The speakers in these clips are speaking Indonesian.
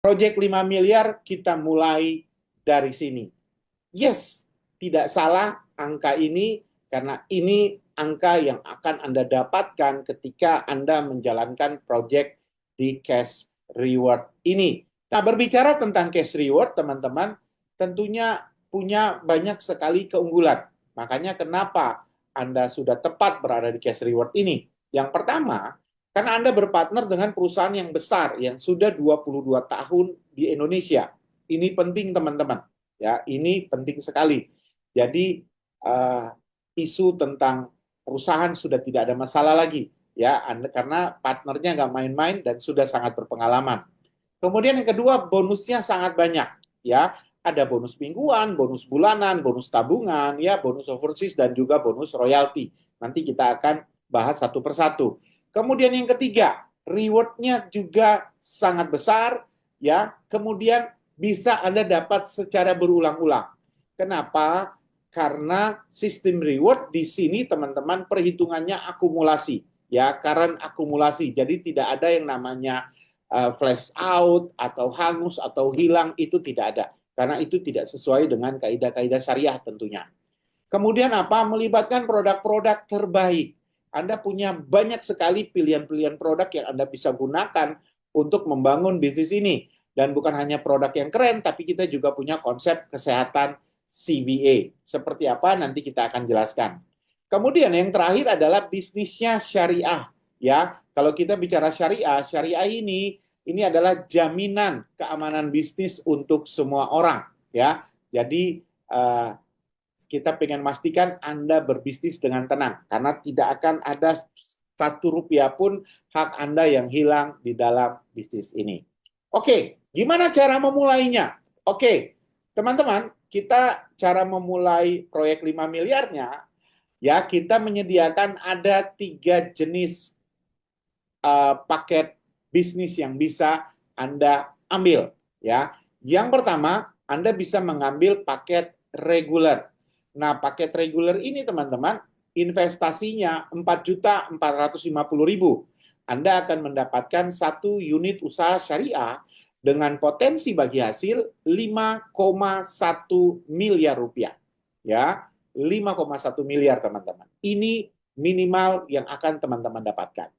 Proyek 5 miliar kita mulai dari sini. Yes, tidak salah angka ini karena ini angka yang akan Anda dapatkan ketika Anda menjalankan proyek di cash reward ini. Nah, berbicara tentang cash reward, teman-teman, tentunya punya banyak sekali keunggulan. Makanya kenapa Anda sudah tepat berada di cash reward ini. Yang pertama, karena Anda berpartner dengan perusahaan yang besar, yang sudah 22 tahun di Indonesia. Ini penting, teman-teman. Ya, ini penting sekali. Jadi, isu tentang perusahaan sudah tidak ada masalah lagi. Ya, karena partnernya nggak main-main dan sudah sangat berpengalaman. Kemudian yang kedua, bonusnya sangat banyak. Ya, ada bonus mingguan, bonus bulanan, bonus tabungan, ya, bonus overseas, dan juga bonus royalti. Nanti kita akan bahas satu persatu. Kemudian yang ketiga, reward-nya juga sangat besar, ya. Kemudian bisa Anda dapat secara berulang-ulang. Kenapa? Karena sistem reward di sini, teman-teman, perhitungannya akumulasi, ya, current akumulasi. Jadi tidak ada yang namanya flash out atau hangus atau hilang, itu tidak ada. Karena itu tidak sesuai dengan kaidah-kaidah syariah tentunya. Kemudian apa? Melibatkan produk-produk terbaik. Anda punya banyak sekali pilihan-pilihan produk yang Anda bisa gunakan untuk membangun bisnis ini. Dan bukan hanya produk yang keren, tapi kita juga punya konsep kesehatan CBA. Seperti apa nanti kita akan jelaskan. Kemudian yang terakhir adalah bisnisnya syariah. Ya, kalau kita bicara syariah, syariah ini adalah jaminan keamanan bisnis untuk semua orang. Ya, jadi kita pengen pastikan Anda berbisnis dengan tenang, karena tidak akan ada Rp1 pun hak Anda yang hilang di dalam bisnis ini. Oke, gimana cara memulainya? Oke, teman-teman, kita cara memulai proyek 5 miliarnya, ya, kita menyediakan ada 3 jenis paket bisnis yang bisa Anda ambil. Ya, yang pertama, Anda bisa mengambil paket reguler. Nah, paket reguler ini, teman-teman, investasinya 4.450.000. Anda akan mendapatkan 1 unit usaha syariah dengan potensi bagi hasil 5,1 miliar rupiah. Ya, 5,1 miliar, teman-teman. Ini minimal yang akan teman-teman dapatkan.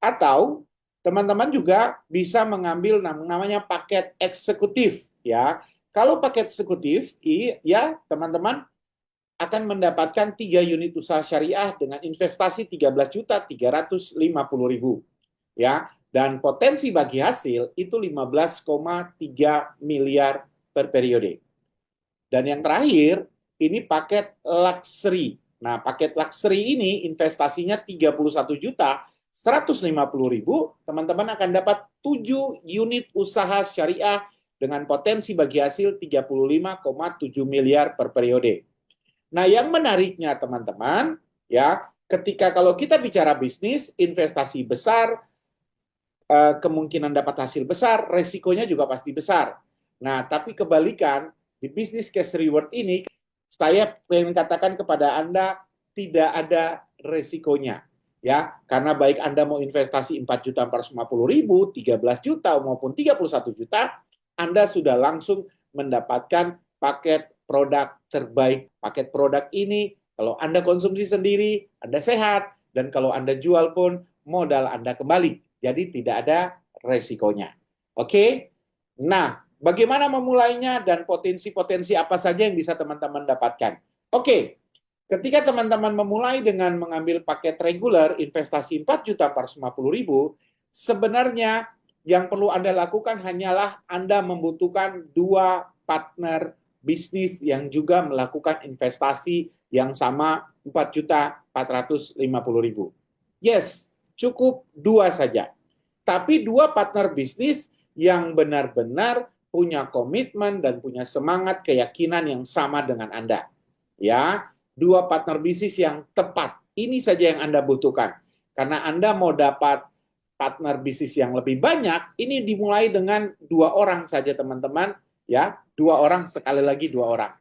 Atau teman-teman juga bisa mengambil namanya paket eksekutif, ya. Kalau paket eksekutif, ya, teman-teman akan mendapatkan 3 unit usaha syariah dengan investasi 13.350.000, ya, dan potensi bagi hasil itu 15,3 miliar per periode. Dan yang terakhir, ini paket luxury. Nah, paket luxury ini investasinya 31.150.000, teman-teman akan dapat 7 unit usaha syariah dengan potensi bagi hasil 35,7 miliar per periode. Nah, yang menariknya, teman-teman, ya, ketika kalau kita bicara bisnis, investasi besar, kemungkinan dapat hasil besar, resikonya juga pasti besar. Nah, tapi kebalikan, di bisnis cash reward ini, saya ingin katakan kepada Anda, tidak ada resikonya. Ya, karena baik Anda mau investasi 4.450.000, 13 juta, maupun 31 juta, Anda sudah langsung mendapatkan paket produk terbaik. Paket produk ini, kalau Anda konsumsi sendiri, Anda sehat, dan kalau Anda jual pun, modal Anda kembali. Jadi tidak ada resikonya. Oke? Nah, bagaimana memulainya dan potensi-potensi apa saja yang bisa teman-teman dapatkan? Oke, ketika teman-teman memulai dengan mengambil paket reguler investasi 4.450.000, sebenarnya yang perlu Anda lakukan hanyalah Anda membutuhkan 2 partner bisnis yang juga melakukan investasi yang sama 4.450.000. Yes, cukup 2 saja. Tapi 2 partner bisnis yang benar-benar punya komitmen dan punya semangat keyakinan yang sama dengan Anda. Ya, 2 partner bisnis yang tepat. Ini saja yang Anda butuhkan. Karena Anda mau dapat partner bisnis yang lebih banyak, ini dimulai dengan 2 orang saja, teman-teman. Ya, 2 orang, sekali lagi 2 orang.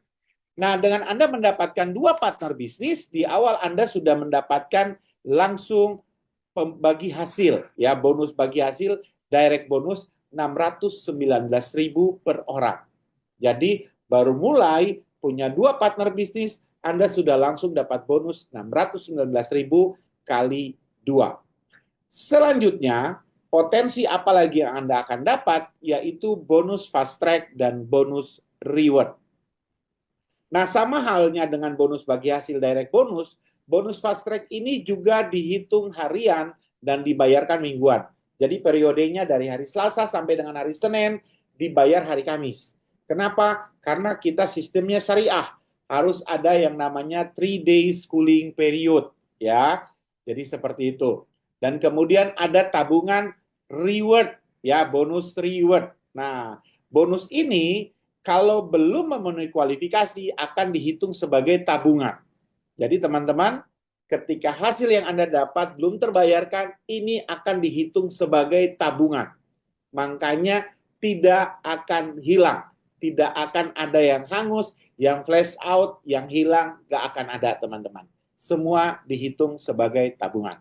Nah, dengan Anda mendapatkan 2 partner bisnis, di awal Anda sudah mendapatkan langsung bagi hasil, ya, bonus bagi hasil, direct bonus 619.000 per orang. Jadi baru mulai punya 2 partner bisnis, Anda sudah langsung dapat bonus 619.000 kali 2. Selanjutnya, potensi apa lagi yang Anda akan dapat, yaitu bonus fast track dan bonus reward. Nah, sama halnya dengan bonus bagi hasil direct bonus, bonus fast track ini juga dihitung harian dan dibayarkan mingguan. Jadi periodenya dari hari Selasa sampai dengan hari Senin, dibayar hari Kamis. Kenapa? Karena kita sistemnya syariah. Harus ada yang namanya 3 days cooling period, ya. Jadi seperti itu. Dan kemudian ada tabungan reward, ya, bonus reward. Nah, bonus ini kalau belum memenuhi kualifikasi akan dihitung sebagai tabungan. Jadi teman-teman, ketika hasil yang Anda dapat belum terbayarkan, ini akan dihitung sebagai tabungan. Makanya tidak akan hilang. Tidak akan ada yang hangus, yang flash out, yang hilang, nggak akan ada teman-teman. Semua dihitung sebagai tabungan.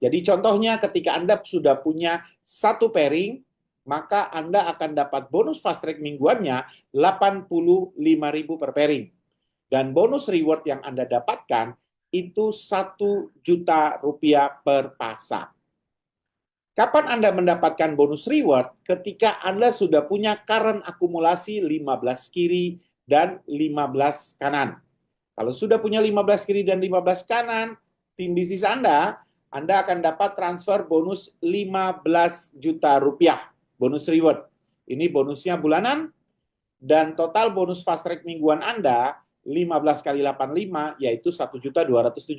Jadi contohnya ketika Anda sudah punya 1 pairing, maka Anda akan dapat bonus fast track mingguannya 85.000 per pairing. Dan bonus reward yang Anda dapatkan itu 1 juta rupiah per pasang. Kapan Anda mendapatkan bonus reward? Ketika Anda sudah punya current akumulasi 15 kiri dan 15 kanan. Kalau sudah punya 15 kiri dan 15 kanan, tim bisnis Anda akan dapat transfer bonus 15 juta rupiah. Bonus reward. Ini bonusnya bulanan, dan total bonus fast track mingguan Anda 15 kali 85 yaitu 1.275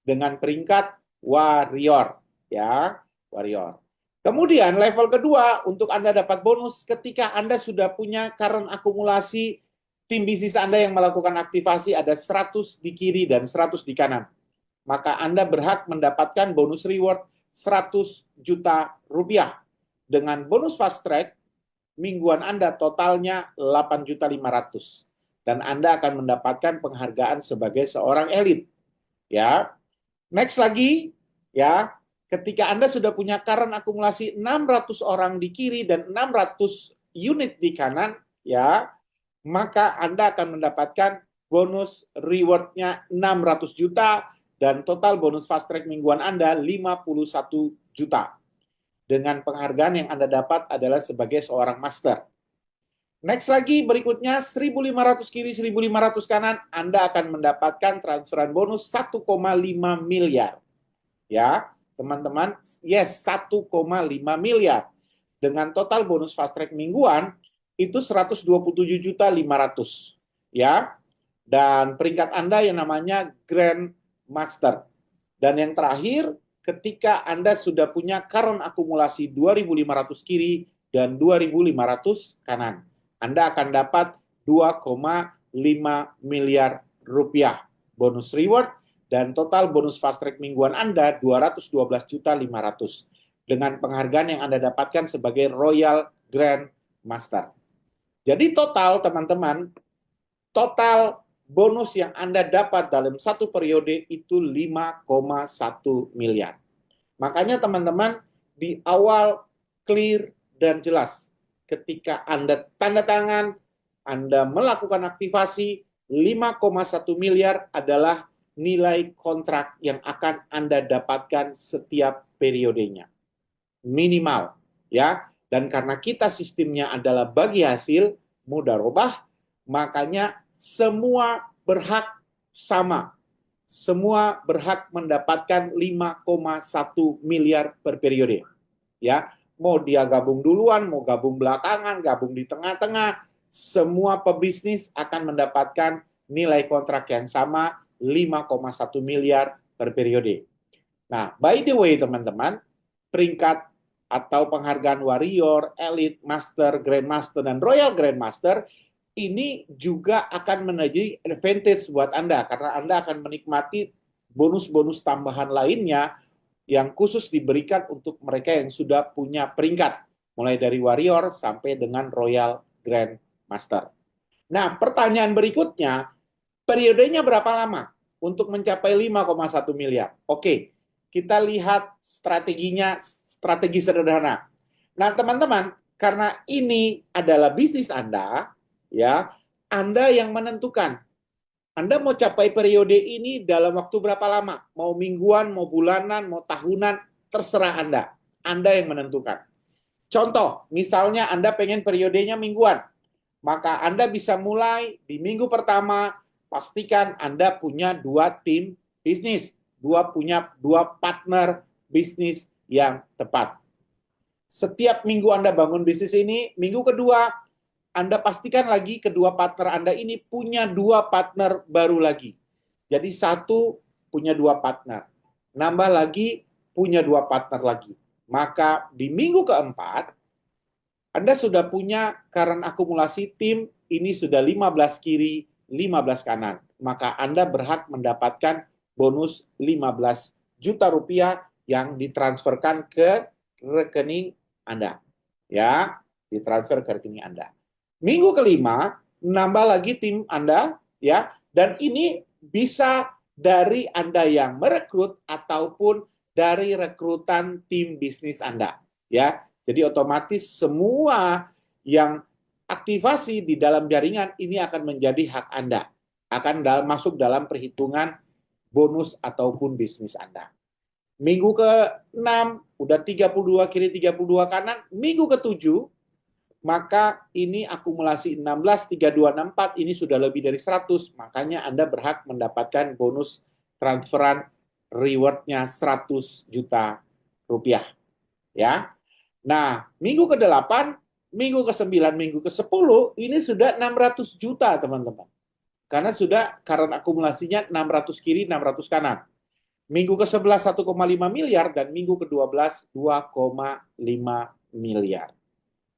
dengan peringkat warrior, ya, warrior. Kemudian level kedua untuk Anda dapat bonus ketika Anda sudah punya current akumulasi tim bisnis Anda yang melakukan aktivasi ada 100 di kiri dan 100 di kanan. Maka Anda berhak mendapatkan bonus reward 100 juta rupiah. Dengan bonus fast track, mingguan Anda totalnya 8.500.000. Dan Anda akan mendapatkan penghargaan sebagai seorang elit. Ya. Next lagi, ya, ketika Anda sudah punya current akumulasi 600 orang di kiri dan 600 unit di kanan, ya, maka Anda akan mendapatkan bonus reward-nya 600 juta dan total bonus fast track mingguan Anda 51 juta. Dengan penghargaan yang Anda dapat adalah sebagai seorang master. Next lagi berikutnya 1.500 kiri 1.500 kanan, Anda akan mendapatkan transferan bonus 1,5 miliar. Ya, teman-teman, yes, 1,5 miliar. Dengan total bonus fast track mingguan itu 127.500.000. Ya. Dan peringkat Anda yang namanya Grand Master. Dan yang terakhir, ketika Anda sudah punya current akumulasi 2.500 kiri dan 2.500 kanan, Anda akan dapat 2,5 miliar rupiah bonus reward dan total bonus fast track mingguan Anda 212.500.000 dengan penghargaan yang Anda dapatkan sebagai Royal Grand Master. Jadi total teman-teman, total bonus yang Anda dapat dalam satu periode itu 5,1 miliar. Makanya teman-teman di awal clear dan jelas. Ketika Anda tanda tangan, Anda melakukan aktivasi, 5,1 miliar adalah nilai kontrak yang akan Anda dapatkan setiap periodenya. Minimal, ya. Dan karena kita sistemnya adalah bagi hasil, mudharobah, makanya semua berhak sama. Semua berhak mendapatkan 5,1 miliar per periode. Ya, mau dia gabung duluan, mau gabung belakangan, gabung di tengah-tengah, semua pebisnis akan mendapatkan nilai kontrak yang sama 5,1 miliar per periode. Nah, by the way teman-teman, peringkat atau penghargaan Warrior, Elite, Master, Grandmaster, dan Royal Grandmaster ini juga akan menjadi advantage buat Anda karena Anda akan menikmati bonus-bonus tambahan lainnya yang khusus diberikan untuk mereka yang sudah punya peringkat mulai dari Warrior sampai dengan Royal Grandmaster. Nah, pertanyaan berikutnya, periodenya berapa lama untuk mencapai 5,1 miliar? Oke, kita lihat strateginya, strategi sederhana. Nah, teman-teman, Karena ini adalah bisnis Anda, ya, Anda yang menentukan. Anda mau capai periode ini dalam waktu berapa lama? Mau mingguan, mau bulanan, mau tahunan, terserah Anda. Anda yang menentukan. Contoh, misalnya Anda pengen periodenya mingguan, maka Anda bisa mulai di minggu pertama, pastikan Anda punya 2 tim bisnis, punya 2 partner bisnis yang tepat. Setiap minggu Anda bangun bisnis ini, minggu kedua, Anda pastikan lagi kedua partner Anda ini punya 2 partner baru lagi. Jadi 1 punya 2 partner. Nambah lagi, punya 2 partner lagi. Maka di minggu keempat, Anda sudah punya current akumulasi tim, ini sudah 15 kiri, 15 kanan. Maka Anda berhak mendapatkan bonus 15 juta rupiah yang ditransferkan ke rekening Anda. Ya, ditransfer ke rekening Anda. Minggu kelima, nambah lagi tim Anda, ya, dan ini bisa dari Anda yang merekrut ataupun dari rekrutan tim bisnis Anda, ya. Jadi otomatis semua yang aktivasi di dalam jaringan ini akan menjadi hak Anda, akan masuk dalam perhitungan bonus ataupun bisnis Anda. Minggu ke-6, udah 32 kiri, 32 kanan. Minggu ke-7, maka ini akumulasi 16, 32, 64, ini sudah lebih dari 100. Makanya Anda berhak mendapatkan bonus transferan reward-nya 100 juta rupiah. Ya. Nah, minggu ke-8, minggu ke-9, minggu ke-10, ini sudah 600 juta, teman-teman. Karena sudah current akumulasinya 600 kiri, 600 kanan. Minggu ke-11 1,5 miliar dan minggu ke-12 2,5 miliar.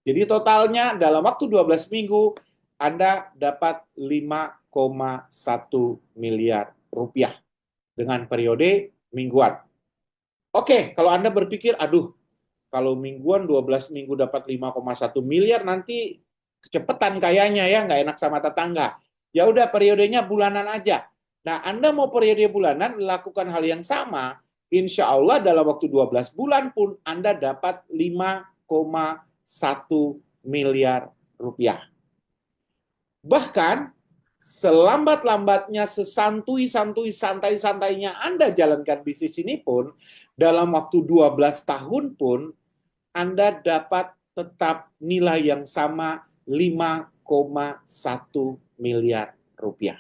Jadi totalnya dalam waktu 12 minggu Anda dapat 5,1 miliar rupiah dengan periode mingguan. Oke, kalau Anda berpikir, aduh, kalau mingguan 12 minggu dapat 5,1 miliar nanti kecepatan kayaknya ya, nggak enak sama tetangga. Ya udah periodenya bulanan aja. Nah, Anda mau periode bulanan, lakukan hal yang sama. Insya Allah dalam waktu 12 bulan pun Anda dapat 5,1 miliar rupiah. Bahkan, selambat-lambatnya, sesantui-santui, santai-santainya Anda jalankan bisnis ini pun, dalam waktu 12 tahun pun, Anda dapat tetap nilai yang sama 5,1 miliar rupiah.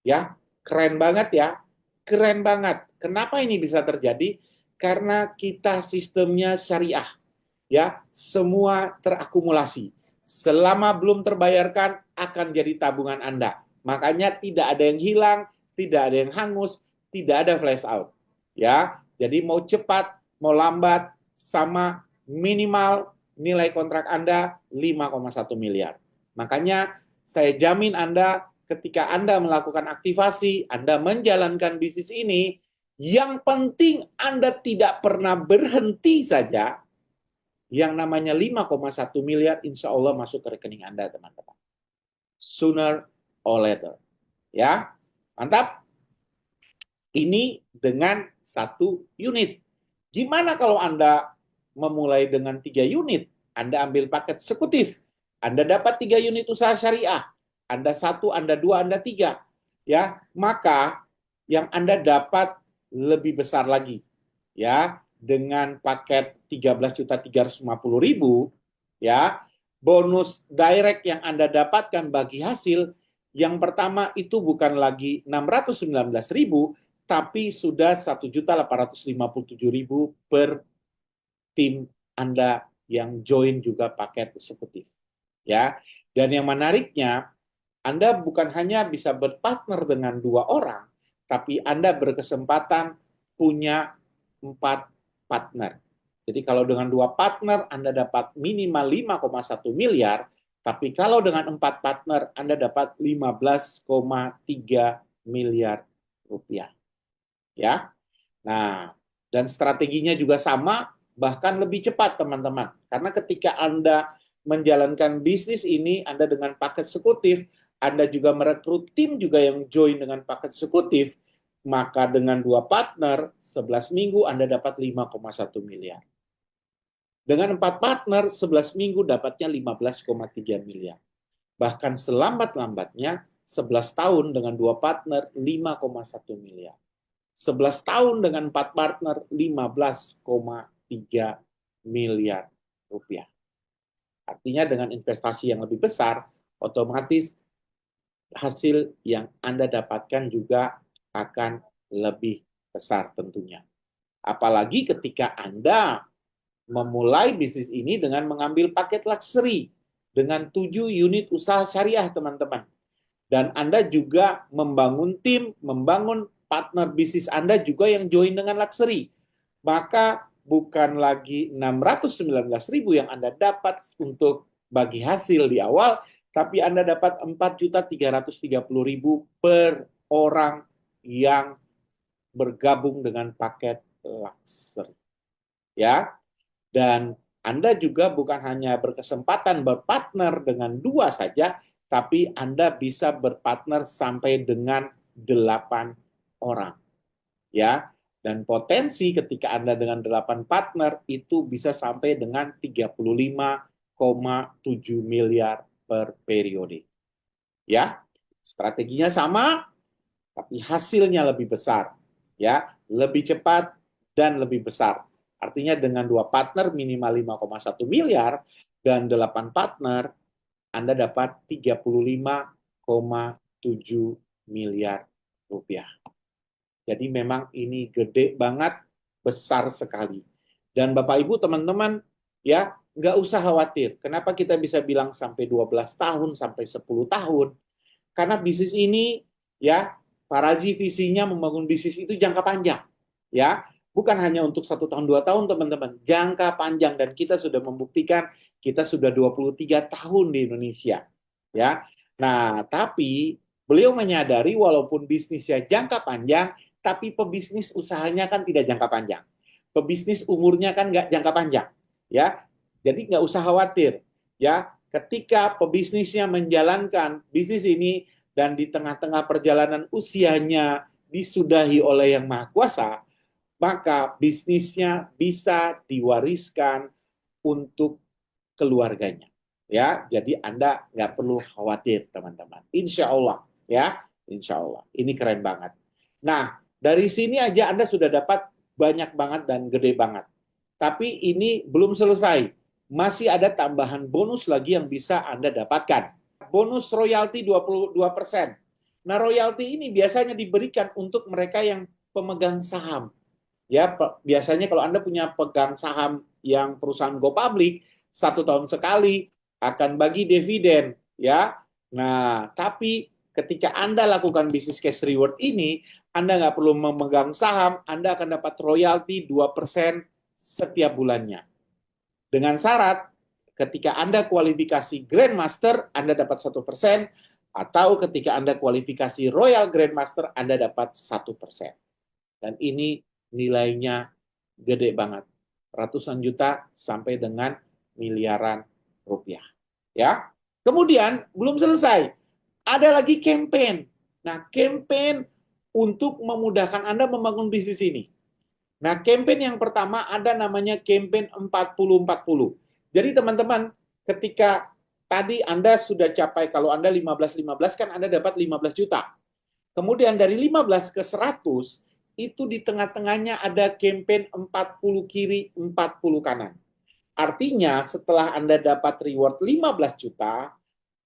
Ya, keren banget ya. Keren banget. Kenapa ini bisa terjadi? Karena kita sistemnya syariah. Ya, semua terakumulasi. Selama belum terbayarkan akan jadi tabungan Anda. Makanya tidak ada yang hilang, tidak ada yang hangus, tidak ada flash out. Ya, jadi mau cepat, mau lambat, sama minimal nilai kontrak Anda 5,1 miliar. Makanya saya jamin Anda ketika Anda melakukan aktivasi, Anda menjalankan bisnis ini, yang penting Anda tidak pernah berhenti saja, yang namanya 5,1 miliar insya Allah masuk ke rekening Anda, teman-teman. Sooner or later. Ya, mantap? Ini dengan 1 unit. Gimana kalau Anda memulai dengan 3 unit? Anda ambil paket eksekutif. Anda dapat 3 unit usaha syariah. Anda 1, Anda 2, Anda 3. Ya, maka yang Anda dapat lebih besar lagi. Ya, dengan paket 13.350.000, ya, bonus direct yang Anda dapatkan bagi hasil yang pertama itu bukan lagi 619.000, tapi sudah 1.857.000 per tim Anda yang join juga paket eksekutif. Ya, dan yang menariknya, Anda bukan hanya bisa berpartner dengan 2 orang, tapi Anda berkesempatan punya 4 partner. Jadi kalau dengan 2 partner, Anda dapat minimal 5,1 miliar, tapi kalau dengan 4 partner, Anda dapat 15,3 miliar rupiah. Ya, nah, dan strateginya juga sama, bahkan lebih cepat, teman-teman. Karena ketika Anda menjalankan bisnis ini, Anda dengan paket eksekutif, Anda juga merekrut tim juga yang join dengan paket eksekutif, maka dengan 2 partner, 11 minggu Anda dapat 5,1 miliar. Dengan 4 partner, 11 minggu dapatnya 15,3 miliar. Bahkan selambat-lambatnya 11 tahun dengan 2 partner 5,1 miliar. 11 tahun dengan 4 partner 15,3 miliar rupiah. Artinya dengan investasi yang lebih besar, otomatis hasil yang Anda dapatkan juga akan lebih besar tentunya. Apalagi ketika Anda memulai bisnis ini dengan mengambil paket luxury dengan 7 unit usaha syariah, teman-teman. Dan Anda juga membangun tim, membangun partner bisnis Anda juga yang join dengan luxury. Maka bukan lagi 619.000 yang Anda dapat untuk bagi hasil di awal, tapi Anda dapat 4.330.000 per orang yang bergabung dengan paket luxury. Ya, dan Anda juga bukan hanya berkesempatan berpartner dengan 2 saja, tapi Anda bisa berpartner sampai dengan 8 orang. Ya, dan potensi ketika Anda dengan 8 partner itu bisa sampai dengan 35,7 miliar per periode. Ya, strateginya sama, tapi hasilnya lebih besar. Ya, lebih cepat dan lebih besar. Artinya dengan 2 partner minimal 5,1 miliar dan 8 partner Anda dapat 35,7 miliar rupiah. Jadi memang ini gede banget, besar sekali. Dan Bapak Ibu teman-teman ya, nggak usah khawatir. Kenapa kita bisa bilang sampai 12 tahun, sampai 10 tahun? Karena bisnis ini ya, Pak Raji visinya membangun bisnis itu jangka panjang. Ya, bukan hanya untuk 1 tahun, 2 tahun teman-teman. Jangka panjang dan kita sudah membuktikan kita sudah 23 tahun di Indonesia. Ya. Nah, tapi beliau menyadari walaupun bisnisnya jangka panjang, tapi pebisnis usahanya kan tidak jangka panjang. Pebisnis umurnya kan nggak jangka panjang. Ya. Jadi nggak usah khawatir. Ya, ketika pebisnisnya menjalankan bisnis ini dan di tengah-tengah perjalanan usianya disudahi oleh Yang Maha Kuasa, maka bisnisnya bisa diwariskan untuk keluarganya. Ya, jadi Anda nggak perlu khawatir, teman-teman. Insya Allah, ya, insya Allah. Ini keren banget. Nah, dari sini aja Anda sudah dapat banyak banget dan gede banget. Tapi ini belum selesai. Masih ada tambahan bonus lagi yang bisa Anda dapatkan. Bonus royalti 22%. Nah, royalti ini biasanya diberikan untuk mereka yang pemegang saham. Ya, biasanya kalau Anda punya pegang saham yang perusahaan go public, 1 tahun sekali akan bagi dividen, ya. Nah, tapi ketika Anda lakukan bisnis cash reward ini, Anda nggak perlu memegang saham, Anda akan dapat royalti 2% setiap bulannya. Dengan syarat, ketika Anda kualifikasi Grandmaster, Anda dapat 1%, atau ketika Anda kualifikasi Royal Grandmaster, Anda dapat 1%. Dan ini nilainya gede banget. Ratusan juta sampai dengan miliaran rupiah. Ya. Kemudian, belum selesai. Ada lagi campaign. Nah, campaign untuk memudahkan Anda membangun bisnis ini. Nah, campaign yang pertama ada namanya campaign 40-40. Jadi teman-teman, ketika tadi Anda sudah capai, kalau Anda 15-15 kan Anda dapat 15 juta. Kemudian dari 15 ke 100, itu di tengah-tengahnya ada campaign 40 kiri, 40 kanan. Artinya setelah Anda dapat reward 15 juta,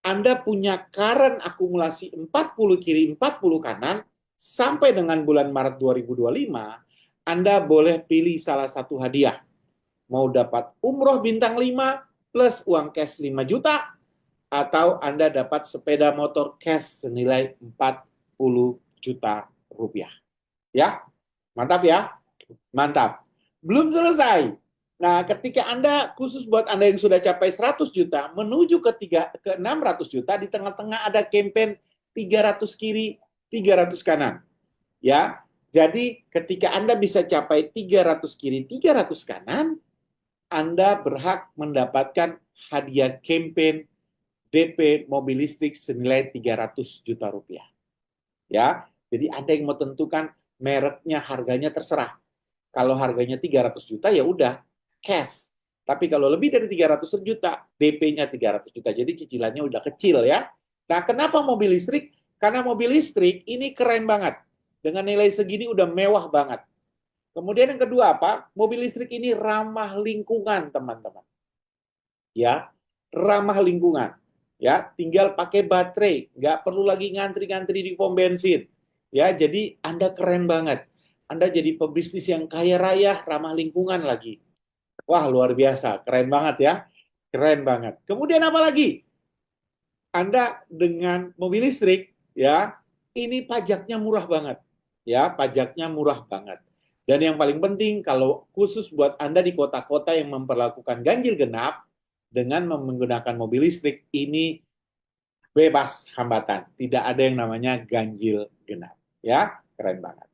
Anda punya current akumulasi 40 kiri, 40 kanan, sampai dengan bulan Maret 2025, Anda boleh pilih salah satu hadiah. Mau dapat umroh bintang 5 plus uang cash 5 juta, atau Anda dapat sepeda motor cash senilai 40 juta rupiah. Ya, mantap ya, mantap. Belum selesai. Nah, ketika Anda, khusus buat Anda yang sudah capai 100 juta, menuju ke 600 juta, di tengah-tengah ada campaign 300 kiri, 300 kanan. Ya, jadi ketika Anda bisa capai 300 kiri, 300 kanan, Anda berhak mendapatkan hadiah campaign DP mobil listrik senilai 300 juta rupiah. Ya, jadi Anda yang mau tentukan mereknya, harganya terserah. Kalau harganya 300 juta ya udah cash. Tapi kalau lebih dari 300 juta, DP-nya 300 juta. Jadi cicilannya udah kecil ya. Nah, kenapa mobil listrik? Karena mobil listrik ini keren banget. Dengan nilai segini udah mewah banget. Kemudian yang kedua apa? Mobil listrik ini ramah lingkungan, teman-teman. Ya, ramah lingkungan. Ya, tinggal pakai baterai, nggak perlu lagi ngantri-ngantri di pom bensin. Ya, jadi Anda keren banget. Anda jadi pebisnis yang kaya raya, ramah lingkungan lagi. Wah, luar biasa, keren banget ya. Keren banget. Kemudian apa lagi? Anda dengan mobil listrik, ya, ini pajaknya murah banget. Ya, pajaknya murah banget. Dan yang paling penting, kalau khusus buat Anda di kota-kota yang memperlakukan ganjil genap, dengan menggunakan mobil listrik, ini bebas hambatan. Tidak ada yang namanya ganjil genap. Ya, keren banget.